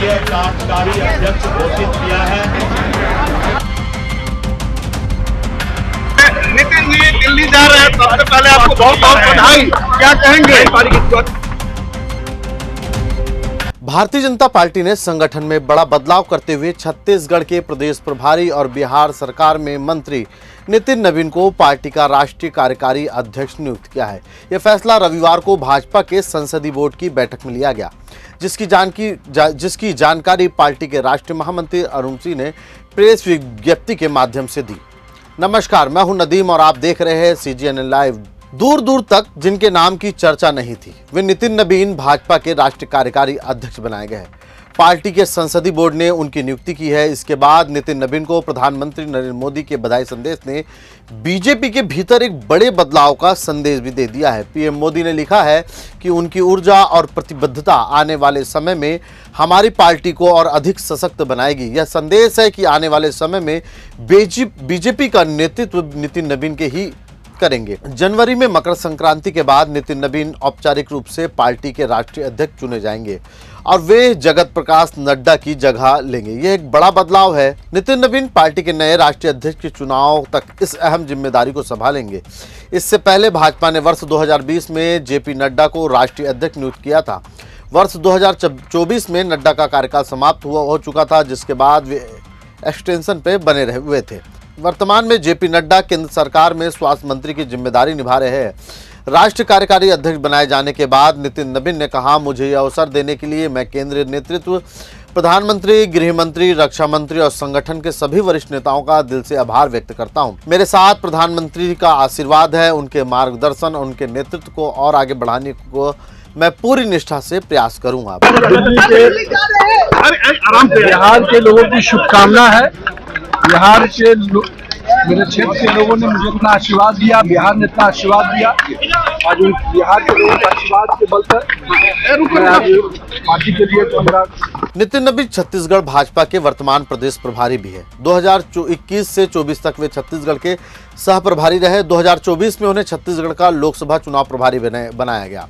लिए कार्यकारी अध्यक्ष घोषित किया है। नितिन जी दिल्ली जा रहे हैं, सबसे पहले आपको बहुत बहुत बधाई। क्या कहेंगे? भारतीय जनता पार्टी ने संगठन में बड़ा बदलाव करते हुए छत्तीसगढ़ के प्रदेश प्रभारी और बिहार सरकार में मंत्री नितिन नवीन को पार्टी का राष्ट्रीय कार्यकारी अध्यक्ष नियुक्त किया है। यह फैसला रविवार को भाजपा के संसदीय बोर्ड की बैठक में लिया गया, जिसकी जानकारी पार्टी के राष्ट्रीय महामंत्री अरुण सिंह ने प्रेस विज्ञप्ति के माध्यम से दी। नमस्कार, मैं हूं नदीम और आप देख रहे हैं CGNN लाइव। दूर दूर तक जिनके नाम की चर्चा नहीं थी, वे नितिन नवीन भाजपा के राष्ट्रीय कार्यकारी अध्यक्ष बनाए गए हैं। पार्टी के संसदीय बोर्ड ने उनकी नियुक्ति की है। इसके बाद नितिन नवीन को प्रधानमंत्री नरेंद्र मोदी के बधाई संदेश ने बीजेपी के भीतर एक बड़े बदलाव का संदेश भी दे दिया है। पीएम मोदी ने लिखा है कि उनकी ऊर्जा और प्रतिबद्धता आने वाले समय में हमारी पार्टी को और अधिक सशक्त बनाएगी। यह संदेश है कि आने वाले समय में बीजेपी का नेतृत्व नितिन नवीन के ही करेंगे। जनवरी में मकर संक्रांति के बाद नितिन नवीन औपचारिक रूप से पार्टी के राष्ट्रीय अध्यक्ष चुने जाएंगे और वे जगत प्रकाश नड्डा की जगह लेंगे। यह एक बड़ा बदलाव है। नितिन नवीन पार्टी के नए राष्ट्रीय अध्यक्ष के चुनाव तक इस अहम जिम्मेदारी को संभालेंगे। इससे पहले भाजपा ने वर्ष 2020 में JP नड्डा को राष्ट्रीय अध्यक्ष नियुक्त किया था। वर्ष 2024 में नड्डा का कार्यकाल समाप्त हो चुका था, जिसके बाद वे एक्सटेंशन पे बने हुए थे। वर्तमान में JP नड्डा केंद्र सरकार में स्वास्थ्य मंत्री की जिम्मेदारी निभा रहे हैं। राष्ट्रीय कार्यकारी अध्यक्ष बनाए जाने के बाद नितिन नवीन ने कहा, मुझे यह अवसर देने के लिए मैं केंद्रीय नेतृत्व, प्रधानमंत्री, गृह मंत्री, रक्षा मंत्री और संगठन के सभी वरिष्ठ नेताओं का दिल से आभार व्यक्त करता हूं। मेरे साथ प्रधानमंत्री का आशीर्वाद है। उनके मार्गदर्शन और उनके नेतृत्व को और आगे बढ़ाने को मैं पूरी निष्ठा से प्रयास करूंगा। बिहार के लोगों की शुभकामना है। बिहार के मेरे क्षेत्र के लोगों ने मुझे इतना आशीर्वाद दिया, बिहार ने इतना आशीर्वाद दिया। आज बिहार के लोगों के आशीर्वाद के बल पर पार्टी के लिए मेरा। नितिन नवीन छत्तीसगढ़ भाजपा के वर्तमान प्रदेश प्रभारी भी है। 2021 से 24 तक वे छत्तीसगढ़ के सह प्रभारी रहे। 2024 में उन्हें छत्तीसगढ़ का लोकसभा चुनाव प्रभारी बनाया गया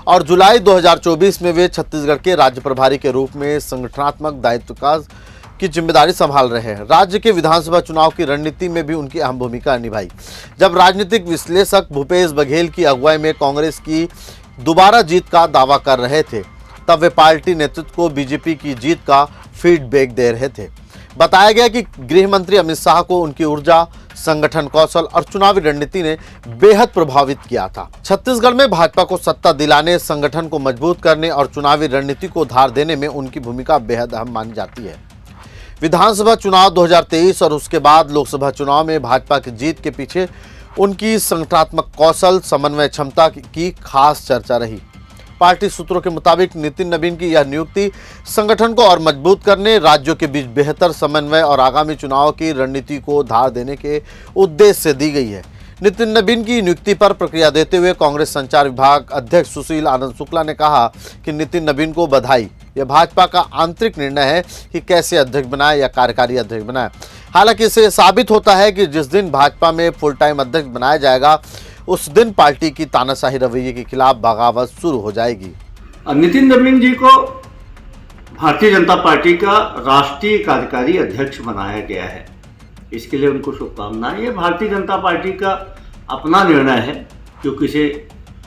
और जुलाई 2024 में वे छत्तीसगढ़ के राज्य प्रभारी के रूप में संगठनात्मक दायित्व की जिम्मेदारी संभाल रहे हैं। राज्य के विधानसभा चुनाव की रणनीति में भी उनकी अहम भूमिका निभाई। जब राजनीतिक विश्लेषक भूपेश बघेल की अगुवाई में कांग्रेस की दोबारा जीत का दावा कर रहे थे, तब वे पार्टी नेतृत्व को बीजेपी की जीत का फीडबैक दे रहे थे। बताया गया कि गृह मंत्री अमित शाह को उनकी ऊर्जा, संगठन कौशल और चुनावी रणनीति ने बेहद प्रभावित किया था। छत्तीसगढ़ में भाजपा को सत्ता दिलाने, संगठन को मजबूत करने और चुनावी रणनीति को धार देने में उनकी भूमिका बेहद अहम मानी जाती है। विधानसभा चुनाव 2023 और उसके बाद लोकसभा चुनाव में भाजपा की जीत के पीछे उनकी संगठनात्मक कौशल, समन्वय क्षमता की खास चर्चा रही। पार्टी सूत्रों के मुताबिक नितिन नवीन की यह नियुक्ति संगठन को और मजबूत करने, राज्यों के बीच बेहतर समन्वय और आगामी चुनाव की रणनीति को धार देने के उद्देश्य से दी गई है। नितिन नवीन की नियुक्ति पर प्रतिक्रिया देते हुए कांग्रेस संचार विभाग अध्यक्ष सुशील आनंद शुक्ला ने कहा कि नितिन नवीन को बधाई। यह भाजपा का आंतरिक निर्णय है कि कैसे अध्यक्ष बनाए या कार्यकारी अध्यक्ष बनाए। हालांकि इससे साबित होता है कि जिस दिन भाजपा में फुल टाइम अध्यक्ष बनाया जाएगा, उस दिन पार्टी की तानाशाही रवैये के खिलाफ बगावत शुरू हो जाएगी। नितिन नवीन जी को भारतीय जनता पार्टी का राष्ट्रीय कार्यकारी अध्यक्ष बनाया गया है। इसके लिए उनको शुभकामनाएं। ये भारतीय जनता पार्टी का अपना निर्णय है कि किसे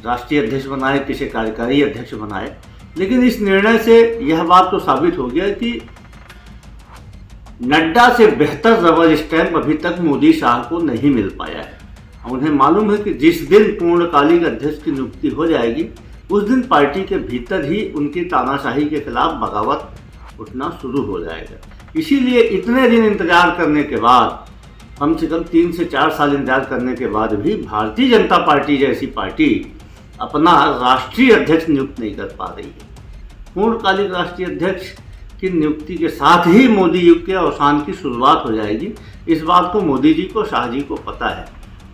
राष्ट्रीय अध्यक्ष बनाए, किसे कार्यकारी अध्यक्ष बनाए। लेकिन इस निर्णय से यह बात तो साबित हो गया कि नड्डा से बेहतर रबर स्टैंप अभी तक मोदी शाह को नहीं मिल पाया है। उन्हें मालूम है कि जिस दिन पूर्णकालिक अध्यक्ष की नियुक्ति हो जाएगी, उस दिन पार्टी के भीतर ही उनकी तानाशाही के खिलाफ बगावत उठना शुरू हो जाएगा। इसीलिए इतने दिन इंतजार करने के बाद, कम से कम 3 से 4 साल इंतजार करने के बाद भी भारतीय जनता पार्टी जैसी पार्टी अपना राष्ट्रीय अध्यक्ष नियुक्त नहीं कर पा रही है। पूर्णकालिक राष्ट्रीय अध्यक्ष की नियुक्ति के साथ ही मोदी युग के अवसान की शुरुआत हो जाएगी। इस बात को मोदी जी को, शाह जी को पता है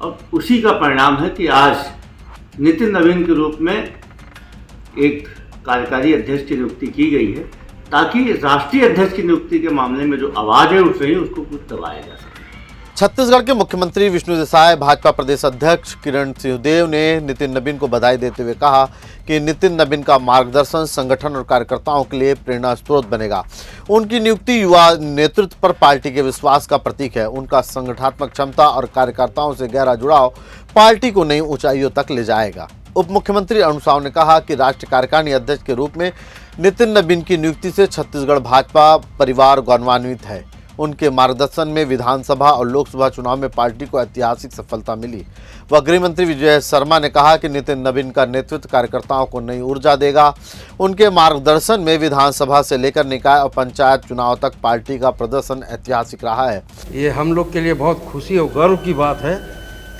और उसी का परिणाम है कि आज नितिन नवीन के रूप में एक कार्यकारी अध्यक्ष की नियुक्ति की गई है, ताकि राष्ट्रीय अध्यक्ष की नियुक्ति के मामले में जो आवाज़ें उठ रही हैं उसको कुछ दबाया जा सके। छत्तीसगढ़ के मुख्यमंत्री विष्णु देसाई, भाजपा प्रदेश अध्यक्ष किरण सिंहदेव ने नितिन नबीन को बधाई देते हुए कहा कि नितिन नबीन का मार्गदर्शन संगठन और कार्यकर्ताओं के लिए प्रेरणा स्रोत बनेगा। उनकी नियुक्ति युवा नेतृत्व पर पार्टी के विश्वास का प्रतीक है। उनका संगठनात्मक क्षमता और कार्यकर्ताओं से गहरा जुड़ाव पार्टी को नई ऊंचाइयों तक ले जाएगा। उप मुख्यमंत्री अरुण साव ने कहा कि राष्ट्रीय कार्यकारिणी अध्यक्ष के रूप में नितिन नबीन की नियुक्ति से छत्तीसगढ़ भाजपा परिवार गौरवान्वित है। उनके मार्गदर्शन में विधानसभा और लोकसभा चुनाव में पार्टी को ऐतिहासिक सफलता मिली। वह गृह मंत्री विजय शर्मा ने कहा कि नितिन नबीन का नेतृत्व कार्यकर्ताओं को नई ऊर्जा देगा। उनके मार्गदर्शन में विधानसभा से लेकर निकाय और पंचायत चुनाव तक पार्टी का प्रदर्शन ऐतिहासिक रहा है। ये हम लोग के लिए बहुत खुशी और गर्व की बात है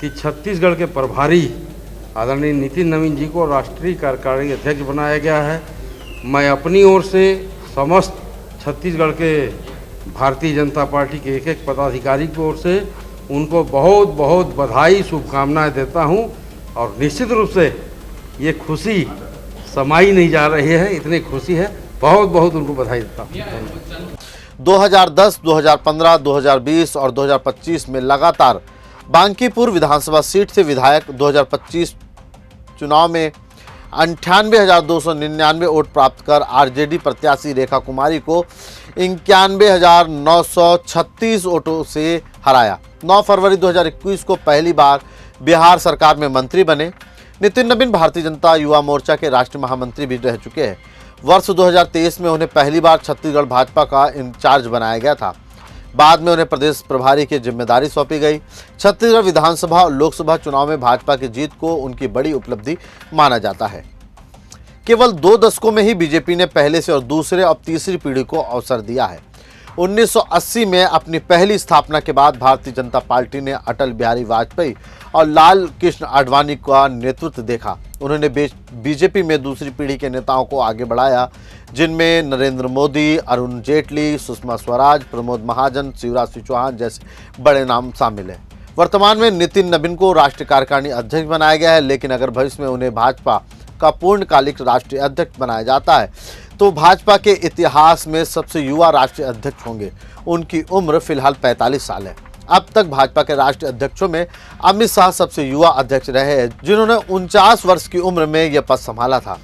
कि छत्तीसगढ़ के प्रभारी आदरणीय नितिन नबीन जी को राष्ट्रीय कार्यकारिणी अध्यक्ष बनाया गया है। मैं अपनी ओर से समस्त छत्तीसगढ़ के भारतीय जनता पार्टी के एक एक पदाधिकारी की ओर से उनको बहुत बहुत बधाई, शुभकामनाएं देता हूं और निश्चित रूप से ये खुशी समाई नहीं जा रही है, इतनी खुशी है। बहुत बहुत उनको बधाई देता हूं। 2010, 2015, 2020 और 2025 में लगातार बांकीपुर विधानसभा सीट से विधायक 2025 चुनाव में 98,299 वोट प्राप्त कर आरजेडी प्रत्याशी रेखा कुमारी को 91,936 वोटों से हराया। 9 फरवरी 2021 को पहली बार बिहार सरकार में मंत्री बने। नितिन नबीन भारतीय जनता युवा मोर्चा के राष्ट्रीय महामंत्री भी रह चुके हैं। वर्ष 2023 में उन्हें पहली बार छत्तीसगढ़ भाजपा का इंचार्ज बनाया गया था। बाद में उन्हें प्रदेश प्रभारी की जिम्मेदारी सौंपी गई। छत्तीसगढ़ विधानसभा और लोकसभा चुनाव में भाजपा की जीत को उनकी बड़ी उपलब्धि माना जाता है। केवल 2 दशकों में ही बीजेपी ने पहले से और दूसरे और तीसरी पीढ़ी को अवसर दिया है। 1980 में अपनी पहली स्थापना के बाद भारतीय जनता पार्टी ने अटल बिहारी वाजपेयी और लाल कृष्ण आडवाणी का नेतृत्व देखा। उन्होंने बीजेपी में दूसरी पीढ़ी के नेताओं को आगे बढ़ाया, जिनमें नरेंद्र मोदी, अरुण जेटली, सुषमा स्वराज, प्रमोद महाजन, शिवराज सिंह चौहान जैसे बड़े नाम शामिल हैं। वर्तमान में नितिन नबीन को राष्ट्रीय कार्यकारिणी अध्यक्ष बनाया गया है, लेकिन अगर भविष्य में उन्हें भाजपा का पूर्णकालिक राष्ट्रीय अध्यक्ष बनाया जाता है तो भाजपा के इतिहास में सबसे युवा राष्ट्रीय अध्यक्ष होंगे। उनकी उम्र फिलहाल 45 साल है। अब तक भाजपा के राष्ट्रीय अध्यक्षों में अमित शाह सबसे युवा अध्यक्ष रहे हैं, जिन्होंने 49 वर्ष की उम्र में यह पद संभाला था,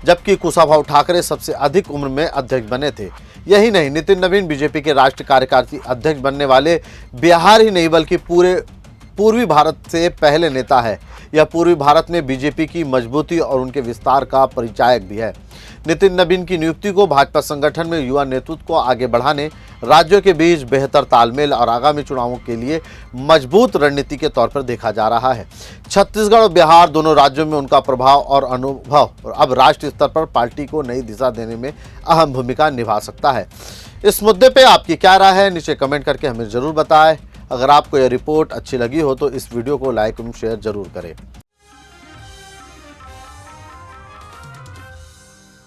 जबकि कुशाभाऊ ठाकरे सबसे अधिक उम्र में अध्यक्ष बने थे। यही नहीं, नितिन नबीन बीजेपी के राष्ट्रीय कार्यकारिणी अध्यक्ष बनने वाले बिहार ही नहीं बल्कि पूर्वी भारत से पहले नेता है। यह पूर्वी भारत में बीजेपी की मजबूती और उनके विस्तार का परिचायक भी है। नितिन नबीन की नियुक्ति को भाजपा संगठन में युवा नेतृत्व को आगे बढ़ाने, राज्यों के बीच बेहतर तालमेल और आगामी चुनावों के लिए मजबूत रणनीति के तौर पर देखा जा रहा है। छत्तीसगढ़ और बिहार दोनों राज्यों में उनका प्रभाव और अनुभव अब राष्ट्रीय स्तर पर पार्टी को नई दिशा देने में अहम भूमिका निभा सकता है। इस मुद्दे पर आपकी क्या राय है, नीचे कमेंट करके हमें जरूर बताएं। अगर आपको यह रिपोर्ट अच्छी लगी हो तो इस वीडियो को लाइक और शेयर जरूर करें।